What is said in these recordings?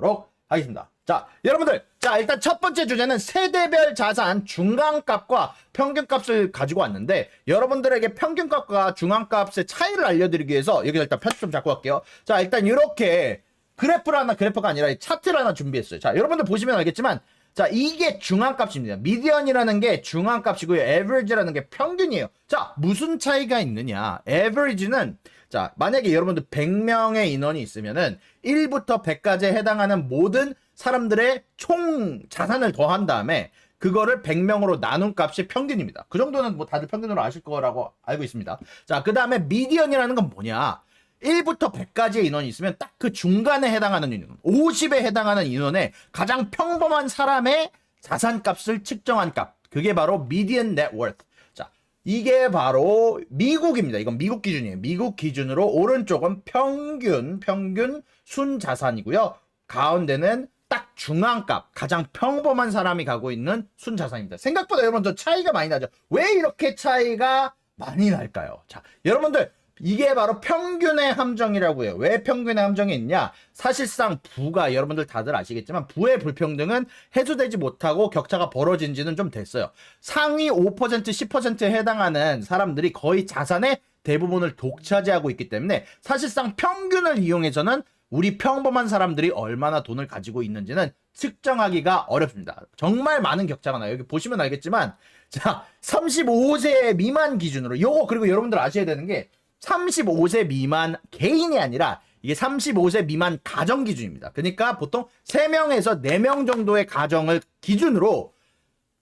알아보도록 하겠습니다. 자, 여러분들, 자, 일단 첫 번째 주제는 세대별 자산 중앙값과 평균값을 가지고 왔는데, 여러분들에게 평균값과 중앙값의 차이를 알려드리기 위해서, 여기서 일단 편집 좀 잡고 갈게요. 자, 일단 이렇게 그래프가 아니라 차트를 하나 준비했어요. 자, 여러분들 보시면 알겠지만, 자, 이게 중앙값입니다. 미디언이라는 게 중앙값이고요. 에버리지라는 게 평균이에요. 자, 무슨 차이가 있느냐? 에버리지는, 자, 만약에 여러분들 100명의 인원이 있으면은 1부터 100까지에 해당하는 모든 사람들의 총 자산을 더한 다음에 그거를 100명으로 나눈 값이 평균입니다. 그 정도는 뭐 다들 평균으로 아실 거라고 알고 있습니다. 자, 그 다음에 미디언이라는 건 뭐냐? 1부터 100까지의 인원이 있으면 딱 그 중간에 해당하는 인원, 50에 해당하는 인원의 가장 평범한 사람의 자산값을 측정한 값. 그게 바로 median net worth. 자, 이게 바로 미국입니다. 이건 미국 기준이에요. 미국 기준으로 오른쪽은 평균 순자산이고요. 가운데는 딱 중앙값, 가장 평범한 사람이 가고 있는 순자산입니다. 생각보다 여러분 더 차이가 많이 나죠. 왜 이렇게 차이가 많이 날까요? 자, 여러분들 이게 바로 평균의 함정이라고 해요. 왜 평균의 함정이 있냐? 사실상 부가 여러분들 다들 아시겠지만 부의 불평등은 해소되지 못하고 격차가 벌어진 지는 좀 됐어요. 상위 5%, 10%에 해당하는 사람들이 거의 자산의 대부분을 독차지하고 있기 때문에 사실상 평균을 이용해서는 우리 평범한 사람들이 얼마나 돈을 가지고 있는지는 측정하기가 어렵습니다. 정말 많은 격차가 나요. 여기 보시면 알겠지만, 자, 35세 미만 기준으로, 요거, 그리고 여러분들 아셔야 되는 게, 35세 미만 개인이 아니라, 이게 35세 미만 가정 기준입니다. 그러니까 보통 3명에서 4명 정도의 가정을 기준으로,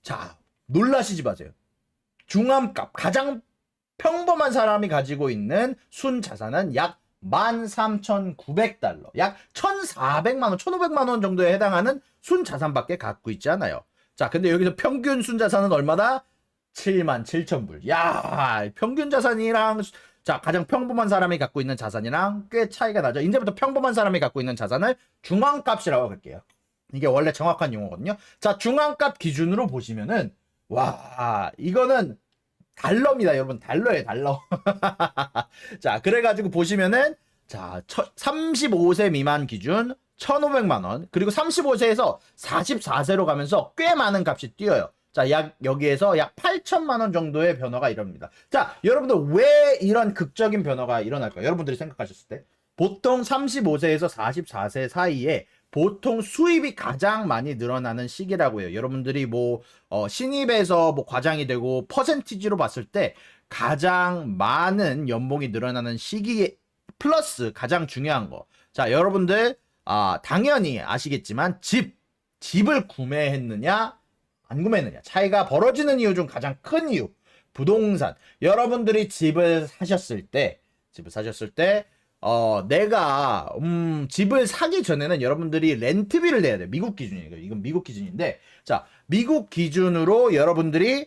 자, 놀라시지 마세요. 중앙값, 가장 평범한 사람이 가지고 있는 순자산은 약 13,900달러, 약 1,400만원, 1,500만원 정도에 해당하는 순자산밖에 갖고 있지 않아요. 자, 근데 여기서 평균 순자산은 얼마다? 77,000불. 야, 평균 자산이랑, 자, 가장 평범한 사람이 갖고 있는 자산이랑 꽤 차이가 나죠. 이제부터 평범한 사람이 갖고 있는 자산을 중앙값이라고 할게요. 이게 원래 정확한 용어거든요. 자, 중앙값 기준으로 보시면은, 와, 이거는 달러입니다, 여러분. 달러예요, 달러. 자, 그래가지고 보시면은, 자, 35세 미만 기준 1,500만원. 그리고 35세에서 44세로 가면서 꽤 많은 값이 뛰어요. 자, 여기에서 약 8천만원 정도의 변화가 일어납니다. 자, 여러분들 왜 이런 극적인 변화가 일어날까요? 여러분들이 생각하셨을 때. 보통 35세에서 44세 사이에 보통 수입이 가장 많이 늘어나는 시기라고 해요. 여러분들이 뭐 신입에서 뭐 과장이 되고 퍼센티지로 봤을 때 가장 많은 연봉이 늘어나는 시기 플러스 가장 중요한 거. 자, 여러분들 당연히 아시겠지만 집을 구매했느냐 안 구매했느냐 차이가 벌어지는 이유 중 가장 큰 이유, 부동산. 여러분들이 집을 사셨을 때 내가 집을 사기 전에는 여러분들이 렌트비를 내야 돼요. 미국 기준이에요. 이건 미국 기준인데, 자, 미국 기준으로 여러분들이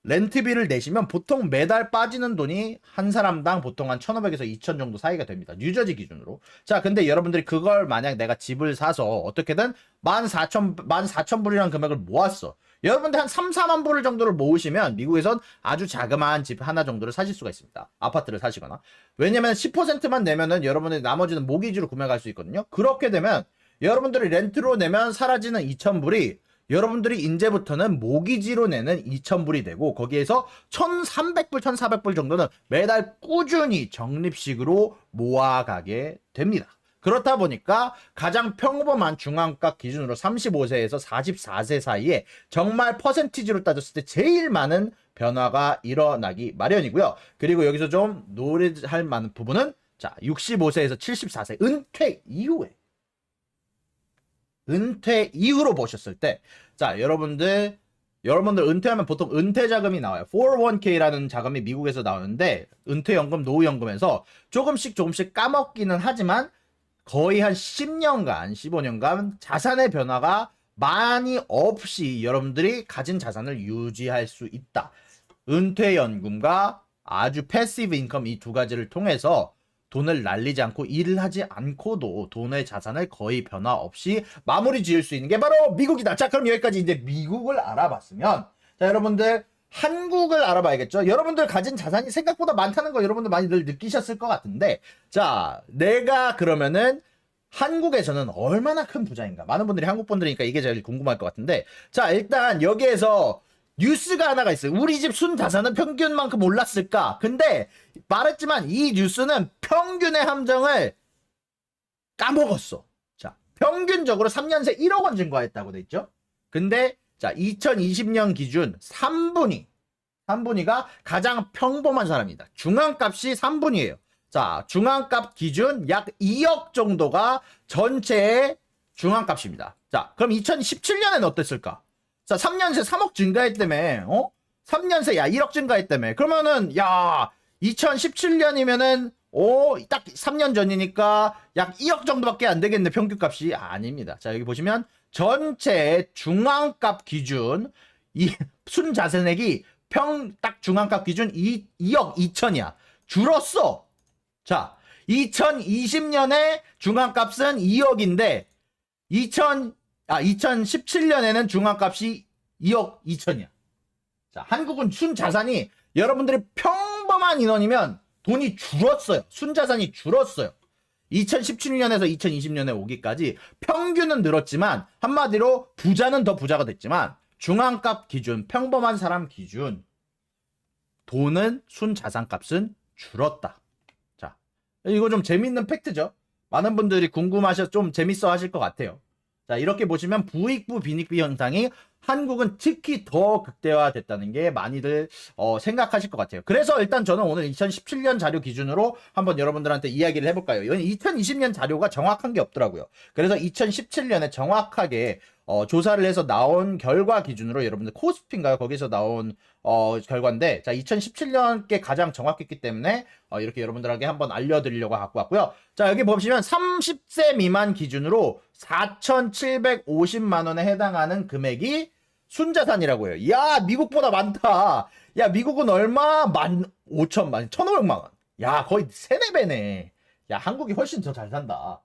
렌트비를 내시면 보통 매달 빠지는 돈이 한 사람당 보통 한 1,500에서 2,000 정도 사이가 됩니다. 뉴저지 기준으로. 자, 근데 여러분들이 그걸 만약 내가 집을 사서 어떻게든 14,000불이라는 금액을 모았어. 여러분들 한 3, 4만 불 정도를 모으시면 미국에선 아주 자그마한 집 하나 정도를 사실 수가 있습니다. 아파트를 사시거나. 왜냐면 10%만 내면은 여러분의 나머지는 모기지로 구매할 수 있거든요. 그렇게 되면 여러분들이 렌트로 내면 사라지는 2,000불이 여러분들이 이제부터는 모기지로 내는 2,000불이 되고, 거기에서 1,300불, 1,400불 정도는 매달 꾸준히 적립식으로 모아가게 됩니다. 그렇다 보니까 가장 평범한 중앙값 기준으로 35세에서 44세 사이에 정말 퍼센티지로 따졌을 때 제일 많은 변화가 일어나기 마련이고요. 그리고 여기서 좀 노래할 만한 부분은, 자, 65세에서 74세 은퇴 이후로 보셨을 때, 자, 여러분들 은퇴하면 보통 은퇴 자금이 나와요. 401k라는 자금이 미국에서 나오는데, 은퇴연금, 노후연금에서 조금씩 까먹기는 하지만 거의 한 10년간, 15년간 자산의 변화가 많이 없이 여러분들이 가진 자산을 유지할 수 있다. 은퇴연금과 아주 패시브 인컴 이 두 가지를 통해서 돈을 날리지 않고 일을 하지 않고도 돈의 자산을 거의 변화 없이 마무리 지을 수 있는 게 바로 미국이다. 자, 그럼 여기까지 이제 미국을 알아봤으면, 자, 여러분들 한국을 알아봐야겠죠. 여러분들 가진 자산이 생각보다 많다는 거 여러분들 많이 늘 느끼셨을 것 같은데, 자, 내가 그러면은 한국에서는 얼마나 큰 부자인가? 많은 분들이 한국 분들이니까 이게 제일 궁금할 것 같은데, 자, 일단 여기에서 뉴스가 하나가 있어요. 우리 집 순자산은 평균만큼 올랐을까? 근데 말했지만 이 뉴스는 평균의 함정을 까먹었어. 자, 평균적으로 3년새 1억 원 증가했다고 돼 있죠? 근데 자, 2020년 기준 3분위가 가장 평범한 사람이다. 중앙값이 3분위예요. 자, 중앙값 기준 약 2억 정도가 전체의 중앙값입니다. 자, 그럼 2017년에는 어땠을까? 자, 3년새 3억 증가했다며, 3년새 야 1억 증가했다며. 그러면은 야 2017년이면은 딱 3년 전이니까 약 2억 정도밖에 안 되겠네, 평균값이. 아닙니다. 자, 여기 보시면 전체 중앙값 기준 이 순자산액이 딱 중앙값 기준 2억 2천이야. 줄었어. 자, 2020년에 중앙값은 2억인데 2017년에는 중앙값이 2억 2천이야. 자, 한국은 순자산이 여러분들이 평범한 인원이면 돈이 줄었어요. 순자산이 줄었어요. 2017년에서 2020년에 오기까지 평균은 늘었지만 한마디로 부자는 더 부자가 됐지만 중앙값 기준, 평범한 사람 기준 돈은 순자산값은 줄었다. 자, 이거 좀 재밌는 팩트죠. 많은 분들이 궁금하셔서 좀 재밌어 하실 것 같아요. 자, 이렇게 보시면 부익부 빈익비 현상이 한국은 특히 더 극대화됐다는 게 많이들 생각하실 것 같아요. 그래서 일단 저는 오늘 2017년 자료 기준으로 한번 여러분들한테 이야기를 해볼까요? 이건 2020년 자료가 정확한 게 없더라고요. 그래서 2017년에 정확하게 조사를 해서 나온 결과 기준으로 여러분들 코스피인가요? 거기서 나온 결과인데, 자, 2017년께 가장 정확했기 때문에 이렇게 여러분들에게 한번 알려드리려고 갖고 왔고요. 자, 여기 보시면 30세 미만 기준으로 4,750만 원에 해당하는 금액이 순자산이라고 해요. 야, 미국보다 많다. 야, 미국은 얼마? 15,000만, 1,500만 원. 야, 거의 3, 4배네. 야, 한국이 훨씬 더 잘 산다.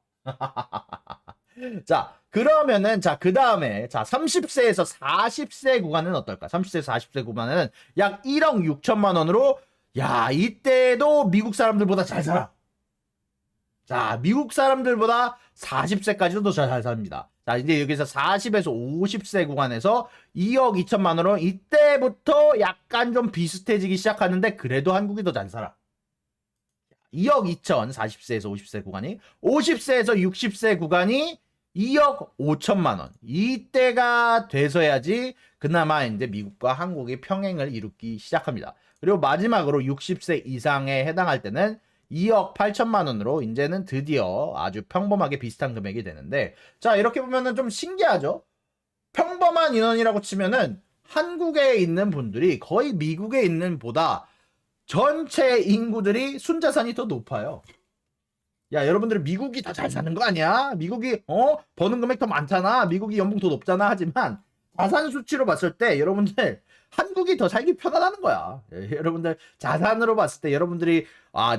자, 그러면은, 자, 그 다음에, 자, 30세에서 40세 구간은 어떨까? 30세에서 40세 구간은 약 1억 6천만 원으로, 야, 이때도 미국 사람들보다 잘 살아. 자, 미국 사람들보다 40세까지도 더 잘 삽니다. 자, 이제 여기서 40에서 50세 구간에서 2억 2천만 원으로 이때부터 약간 좀 비슷해지기 시작하는데 그래도 한국이 더 잘 살아. 2억 2천, 40세에서 50세 구간이, 50세에서 60세 구간이 2억 5천만 원. 이때가 돼서야지 그나마 이제 미국과 한국이 평행을 이루기 시작합니다. 그리고 마지막으로 60세 이상에 해당할 때는 2억 8천만 원으로 이제는 드디어 아주 평범하게 비슷한 금액이 되는데, 자, 이렇게 보면은 좀 신기하죠? 평범한 인원이라고 치면은 한국에 있는 분들이 거의 미국에 있는 보다 전체 인구들이 순자산이 더 높아요. 야, 여러분들 미국이 더 잘 사는 거 아니야? 미국이 버는 금액 더 많잖아. 미국이 연봉 더 높잖아. 하지만 자산 수치로 봤을 때 여러분들 한국이 더 살기 편하다는 거야. 여러분들 자산으로 봤을 때 여러분들이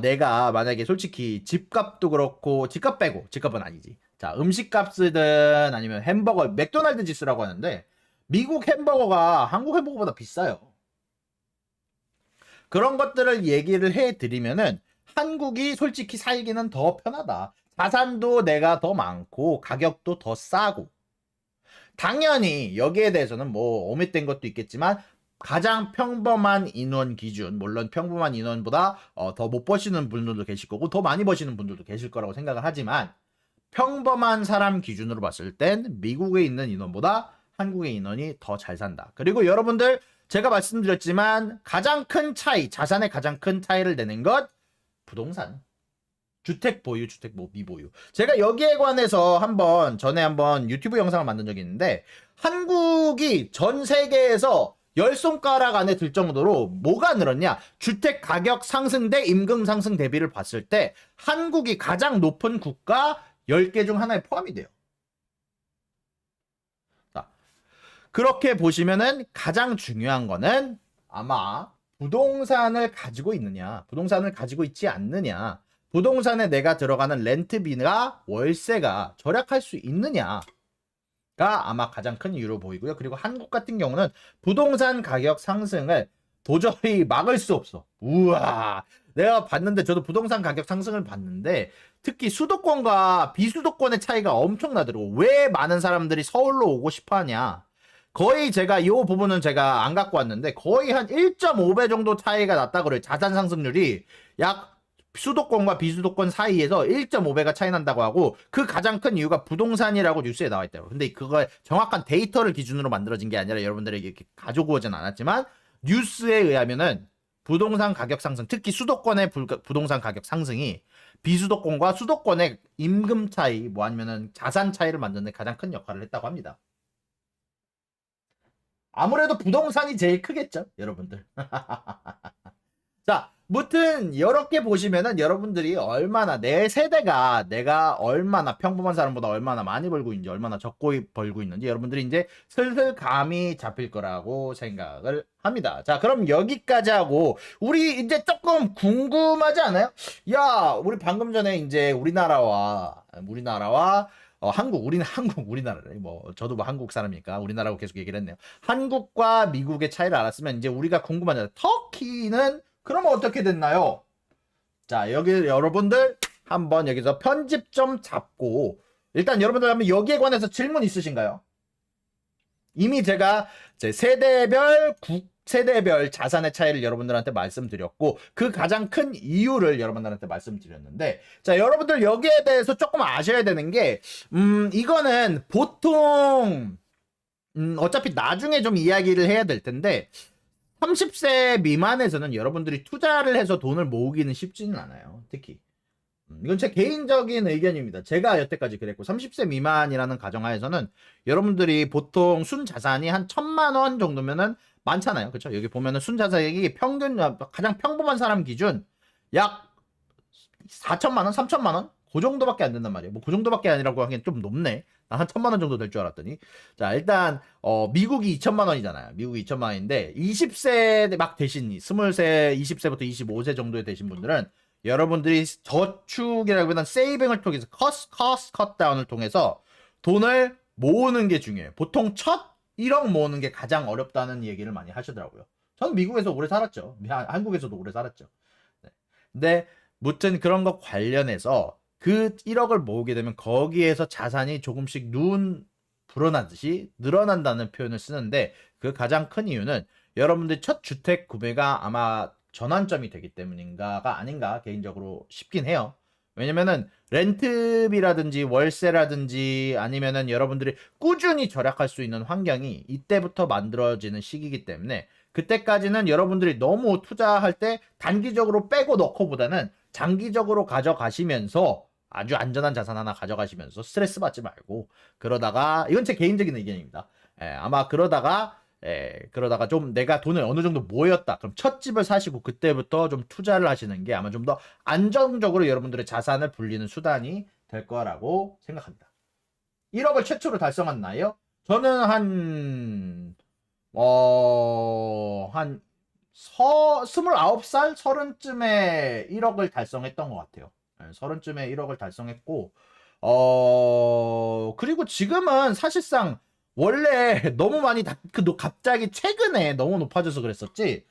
내가 만약에 솔직히 집값도 그렇고, 집값 빼고, 집값은 아니지. 자, 음식값이든 아니면 햄버거, 맥도날드 지수라고 하는데 미국 햄버거가 한국 햄버거보다 비싸요. 그런 것들을 얘기를 해드리면은 한국이 솔직히 살기는 더 편하다. 자산도 내가 더 많고 가격도 더 싸고. 당연히 여기에 대해서는 뭐 오밋된 것도 있겠지만 가장 평범한 인원 기준, 물론 평범한 인원보다 더 못 버시는 분들도 계실 거고 더 많이 버시는 분들도 계실 거라고 생각을 하지만, 평범한 사람 기준으로 봤을 땐 미국에 있는 인원보다 한국의 인원이 더 잘 산다. 그리고 여러분들 제가 말씀드렸지만 가장 큰 차이, 자산의 가장 큰 차이를 내는 것, 부동산. 주택 보유, 주택 미보유. 제가 여기에 관해서 전에 한번 유튜브 영상을 만든 적이 있는데, 한국이 전 세계에서 10손가락 안에 들 정도로 뭐가 늘었냐? 주택 가격 상승 대 임금 상승 대비를 봤을 때 한국이 가장 높은 국가 10개 중 하나에 포함이 돼요. 자, 그렇게 보시면은 가장 중요한 거는 아마 부동산을 가지고 있느냐, 부동산을 가지고 있지 않느냐, 부동산에 내가 들어가는 렌트비나 월세가 절약할 수 있느냐가 아마 가장 큰 이유로 보이고요. 그리고 한국 같은 경우는 부동산 가격 상승을 도저히 막을 수 없어. 우와. 내가 봤는데 저도 부동산 가격 상승을 봤는데 특히 수도권과 비수도권의 차이가 엄청나더라고. 왜 많은 사람들이 서울로 오고 싶어 하냐. 거의 제가 이 부분은 제가 안 갖고 왔는데 거의 한 1.5배 정도 차이가 났다 그래요. 자산 상승률이 약 수도권과 비수도권 사이에서 1.5배가 차이 난다고 하고 그 가장 큰 이유가 부동산이라고 뉴스에 나와 있대요. 근데 그거 정확한 데이터를 기준으로 만들어진 게 아니라 여러분들에게 이렇게 가지고 오진 않았지만 뉴스에 의하면은 부동산 가격 상승, 특히 수도권의 부동산 가격 상승이 비수도권과 수도권의 임금 차이, 뭐 아니면은 자산 차이를 만드는 데 가장 큰 역할을 했다고 합니다. 아무래도 부동산이 제일 크겠죠, 여러분들. 자, 무튼 이렇게 보시면은 여러분들이 얼마나 내 세대가 내가 얼마나 평범한 사람보다 얼마나 많이 벌고 있는지 얼마나 적고 벌고 있는지 여러분들이 이제 슬슬 감이 잡힐 거라고 생각을 합니다. 자, 그럼 여기까지 하고 우리 이제 조금 궁금하지 않아요? 야, 우리 방금 전에 이제 우리나라와 한국, 우리는 한국, 우리나라래. 뭐, 저도 뭐 한국 사람이니까 우리나라고 계속 얘기를 했네요. 한국과 미국의 차이를 알았으면 이제 우리가 궁금하잖아요. 터키는 그러면 어떻게 됐나요? 자, 여기 여러분들 한번 여기서 편집 좀 잡고 일단 여러분들 한번 여기에 관해서 질문 있으신가요? 이미 제가 제 세대별 자산의 차이를 여러분들한테 말씀드렸고 그 가장 큰 이유를 여러분들한테 말씀드렸는데 자 여러분들 여기에 대해서 조금 아셔야 되는 게 이거는 보통 어차피 나중에 좀 이야기를 해야 될 텐데 30세 미만에서는 여러분들이 투자를 해서 돈을 모으기는 쉽지는 않아요. 특히 이건 제 개인적인 의견입니다. 제가 여태까지 그랬고 30세 미만이라는 가정하에서는 여러분들이 보통 순자산이 한 1,000만 원 정도면은 많잖아요. 그렇죠? 여기 보면은 순자산이 평균 가장 평범한 사람 기준 약 4천만 원, 3천만 원? 그 정도밖에 안 된단 말이에요. 뭐 그 정도밖에 아니라고 하기엔 좀 높네. 난 한 1,000만 원 정도 될 줄 알았더니. 자, 일단 미국이 2천만 원이잖아요. 미국이 2천만 원인데 20세 막 되신 20세, 20세부터 25세 정도에 되신 분들은 여러분들이 저축이라기보다는 세이빙을 통해서 커스트 컷다운을 통해서 돈을 모으는 게 중요해요. 보통 첫 1억 모으는 게 가장 어렵다는 얘기를 많이 하시더라고요. 저는 미국에서 오래 살았죠. 한국에서도 오래 살았죠. 네. 근데 무튼 그런 거 관련해서 그 1억을 모으게 되면 거기에서 자산이 조금씩 눈 불어나듯이 늘어난다는 표현을 쓰는데 그 가장 큰 이유는 여러분들 첫 주택 구매가 아마 전환점이 되기 때문인가가 아닌가 개인적으로 싶긴 해요. 왜냐면은 렌트비라든지 월세라든지 아니면은 여러분들이 꾸준히 절약할 수 있는 환경이 이때부터 만들어지는 시기이기 때문에 그때까지는 여러분들이 너무 투자할 때 단기적으로 빼고 넣고보다는 장기적으로 가져가시면서 아주 안전한 자산 하나 가져가시면서 스트레스 받지 말고 그러다가 이건 제 개인적인 의견입니다. 아마 그러다가 좀 내가 돈을 어느 정도 모였다. 그럼 첫 집을 사시고 그때부터 좀 투자를 하시는 게 아마 좀 더 안정적으로 여러분들의 자산을 불리는 수단이 될 거라고 생각합니다. 1억을 최초로 달성한 나이요? 저는 한 29살, 30쯤에 1억을 달성했던 것 같아요. 30쯤에 1억을 달성했고, 그리고 지금은 사실상 원래 너무 많이 갑자기 최근에 너무 높아져서 그랬었지.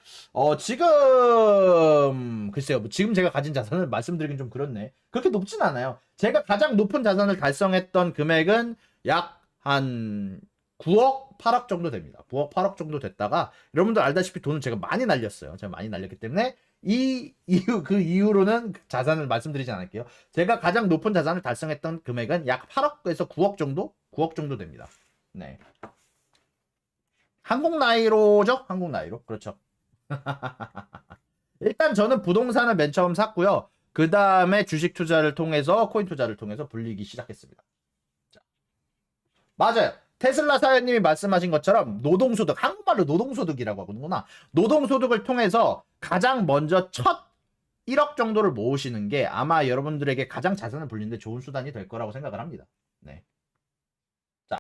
지금 글쎄요. 지금 제가 가진 자산을 말씀드리긴 좀 그렇네. 그렇게 높진 않아요. 제가 가장 높은 자산을 달성했던 금액은 약 한 9억, 8억 정도 됩니다. 9억, 8억 정도 됐다가 여러분들 알다시피 돈을 제가 많이 날렸어요. 제가 많이 날렸기 때문에 그 이후로는 자산을 말씀드리지 않을게요. 제가 가장 높은 자산을 달성했던 금액은 약 8억에서 9억 정도? 9억 정도 됩니다. 네. 한국 나이로죠? 한국 나이로. 그렇죠. 일단 저는 부동산을 맨 처음 샀고요. 그 다음에 주식 투자를 통해서, 코인 투자를 통해서 불리기 시작했습니다. 자. 맞아요. 테슬라 사연님이 말씀하신 것처럼 노동소득, 한국말로 노동소득이라고 하거든요. 노동소득을 통해서 가장 먼저 첫 1억 정도를 모으시는 게 아마 여러분들에게 가장 자산을 불리는데 좋은 수단이 될 거라고 생각을 합니다. 네.